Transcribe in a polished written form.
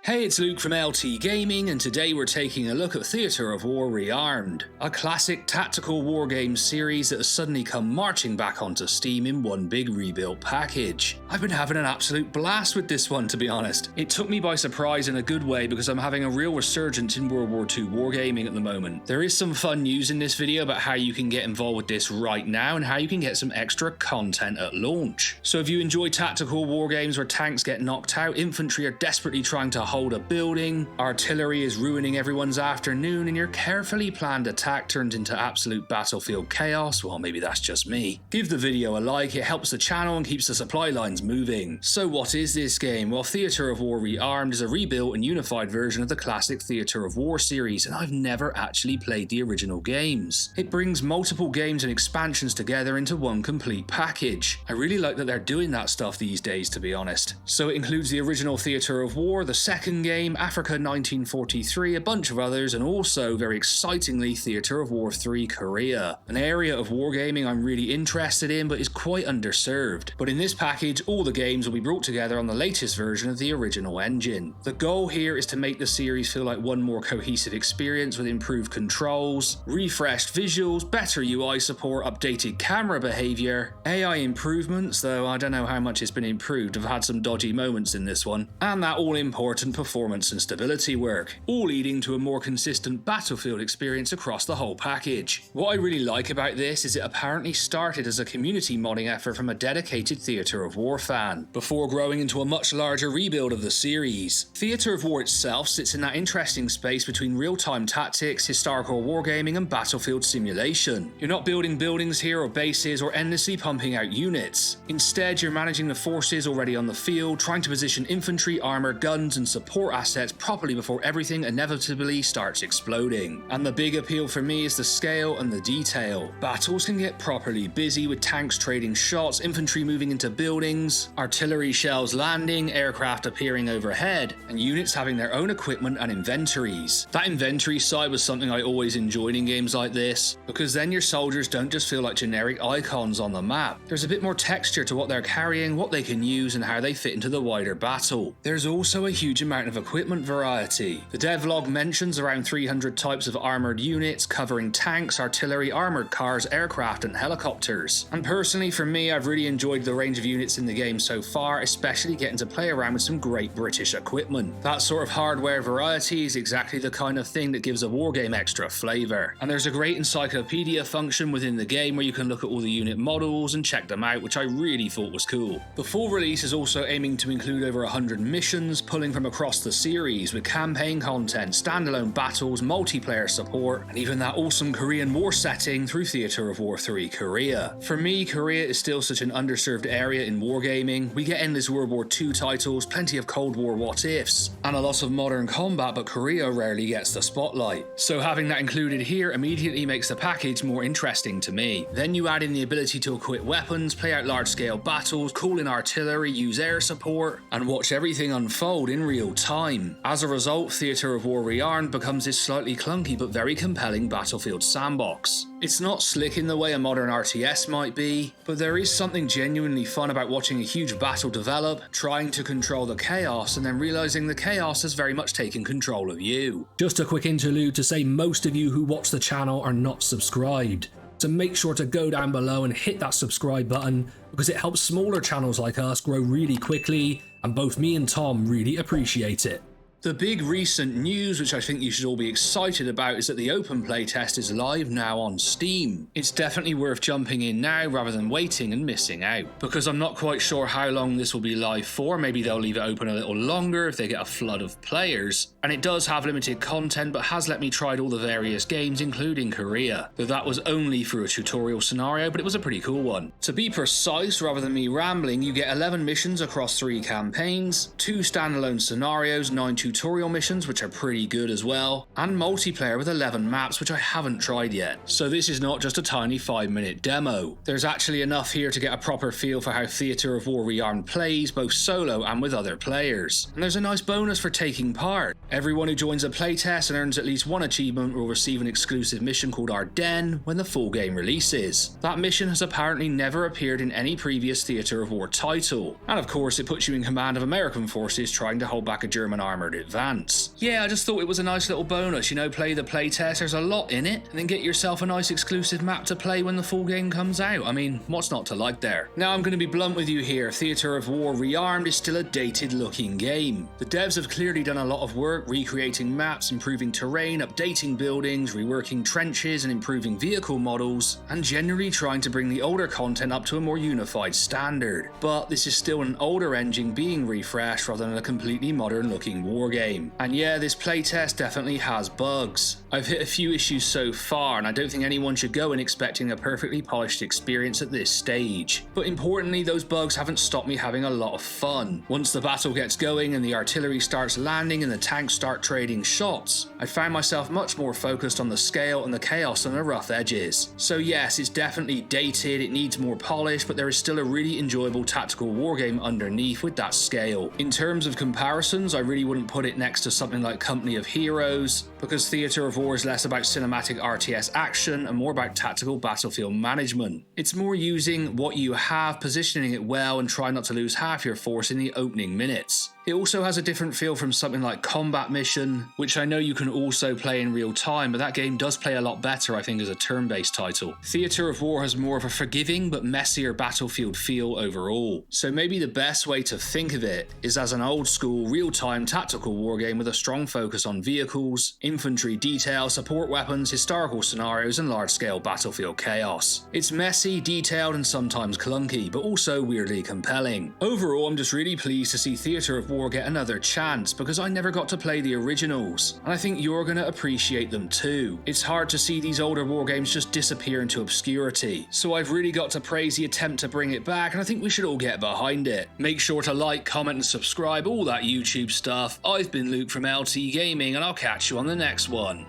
Hey, it's Luke from LT Gaming, and today we're taking a look at Theatre of War Rearmed, a classic tactical wargame series that has suddenly come marching back onto Steam in one big rebuilt package. I've been having an absolute blast with this one, to be honest. It took me by surprise in a good way because I'm having a real resurgence in World War II wargaming at the moment. There is some fun news in this video about how you can get involved with this right now and how you can get some extra content at launch. So if you enjoy tactical wargames where tanks get knocked out, infantry are desperately trying to hold a building, artillery is ruining everyone's afternoon, and your carefully planned attack turns into absolute battlefield chaos, well, maybe that's just me, give the video a like. It helps the channel and keeps the supply lines moving. So what is this game? Well, Theatre of War Rearmed is a rebuilt and unified version of the classic Theatre of War series, and I've never actually played the original games. It brings multiple games and expansions together into one complete package. I really like that they're doing that stuff these days, to be honest. So it includes the original Theatre of War, the second game, Africa 1943, a bunch of others, and also, very excitingly, Theatre of War 3 Korea, an area of wargaming I'm really interested in but is quite underserved. But in this package, all the games will be brought together on the latest version of the original engine. The goal here is to make the series feel like one more cohesive experience with improved controls, refreshed visuals, better UI support, updated camera behaviour, AI improvements, though I don't know how much it's been improved. I've had some dodgy moments in this one, and that all-important performance and stability work, all leading to a more consistent battlefield experience across the whole package. What I really like about this is it apparently started as a community modding effort from a dedicated Theatre of War fan, before growing into a much larger rebuild of the series. Theatre of War itself sits in that interesting space between real-time tactics, historical wargaming, and battlefield simulation. You're not building buildings here or bases or endlessly pumping out units. Instead, you're managing the forces already on the field, trying to position infantry, armour, guns, and support assets properly before everything inevitably starts exploding. And the big appeal for me is the scale and the detail. Battles can get properly busy with tanks trading shots, infantry moving into buildings, artillery shells landing, aircraft appearing overhead, and units having their own equipment and inventories. That inventory side was something I always enjoyed in games like this, because then your soldiers don't just feel like generic icons on the map. There's a bit more texture to what they're carrying, what they can use, and how they fit into the wider battle. There's also a huge amount of equipment variety. The devlog mentions around 300 types of armoured units covering tanks, artillery, armoured cars, aircraft, and helicopters. And personally for me, I've really enjoyed the range of units in the game so far, especially getting to play around with some great British equipment. That sort of hardware variety is exactly the kind of thing that gives a wargame extra flavour. And there's a great encyclopedia function within the game where you can look at all the unit models and check them out, which I really thought was cool. The full release is also aiming to include over 100 missions, pulling from across the series, with campaign content, standalone battles, multiplayer support, and even that awesome Korean War setting through Theatre of War 3 Korea. For me, Korea is still such an underserved area in wargaming. We get endless World War II titles, plenty of Cold War what-ifs, and a lot of modern combat, but Korea rarely gets the spotlight. So having that included here immediately makes the package more interesting to me. Then you add in the ability to equip weapons, play out large-scale battles, call in artillery, use air support, and watch everything unfold in real time. As a result, Theatre of War Rearmed becomes this slightly clunky but very compelling battlefield sandbox. It's not slick in the way a modern RTS might be, but there is something genuinely fun about watching a huge battle develop, trying to control the chaos, and then realising the chaos has very much taken control of you. Just a quick interlude to say most of you who watch the channel are not subscribed, so make sure to go down below and hit that subscribe button, because it helps smaller channels like us grow really quickly, and both me and Tom really appreciate it. The big recent news, which I think you should all be excited about, is that the open playtest is live now on Steam. It's definitely worth jumping in now rather than waiting and missing out, because I'm not quite sure how long this will be live for. Maybe they'll leave it open a little longer if they get a flood of players. And it does have limited content, but has let me try all the various games, including Korea, though that was only through a tutorial scenario, but it was a pretty cool one. To be precise, rather than me rambling, you get 11 missions across 3 campaigns, 2 standalone scenarios, 9 tutorial missions, which are pretty good as well, and multiplayer with 11 maps, which I haven't tried yet. So this is not just a tiny 5-minute demo. There's actually enough here to get a proper feel for how Theatre of War Rearmed plays, both solo and with other players. And there's a nice bonus for taking part. Everyone who joins a playtest and earns at least 1 achievement will receive an exclusive mission called Ardennes when the full game releases. That mission has apparently never appeared in any previous Theatre of War title, and of course it puts you in command of American forces trying to hold back a German armoured advance. Yeah, I just thought it was a nice little bonus, you know, play the playtest, there's a lot in it, and then get yourself a nice exclusive map to play when the full game comes out. I mean, what's not to like there? Now I'm going to be blunt with you here, Theatre of War Rearmed is still a dated looking game. The devs have clearly done a lot of work recreating maps, improving terrain, updating buildings, reworking trenches and improving vehicle models, and generally trying to bring the older content up to a more unified standard. But this is still an older engine being refreshed rather than a completely modern looking wargame. And yeah, this playtest definitely has bugs. I've hit a few issues so far, and I don't think anyone should go in expecting a perfectly polished experience at this stage. But importantly, those bugs haven't stopped me having a lot of fun. Once the battle gets going and the artillery starts landing and the tanks start trading shots, I found myself much more focused on the scale and the chaos and the rough edges. So yes, it's definitely dated, it needs more polish, but there is still a really enjoyable tactical wargame underneath with that scale. In terms of comparisons, I really wouldn't put it next to something like Company of Heroes, because Theatre of War is less about cinematic RTS action and more about tactical battlefield management. It's more using what you have, positioning it well, and trying not to lose half your force in the opening minutes. It also has a different feel from something like Combat Mission, which I know you can also play in real time, but that game does play a lot better, I think, as a turn-based title. Theatre of War has more of a forgiving but messier battlefield feel overall. So maybe the best way to think of it is as an old-school, real-time tactical wargame with a strong focus on vehicles, infantry detail, support weapons, historical scenarios, and large-scale battlefield chaos. It's messy, detailed, and sometimes clunky, but also weirdly compelling. Overall, I'm just really pleased to see Theatre of War get another chance, because I never got to play the originals, and I think you're going to appreciate them too. It's hard to see these older wargames just disappear into obscurity, so I've really got to praise the attempt to bring it back, and I think we should all get behind it. Make sure to like, comment, and subscribe, all that YouTube stuff. I've been Luke from LT Gaming, and I'll catch you on the next one.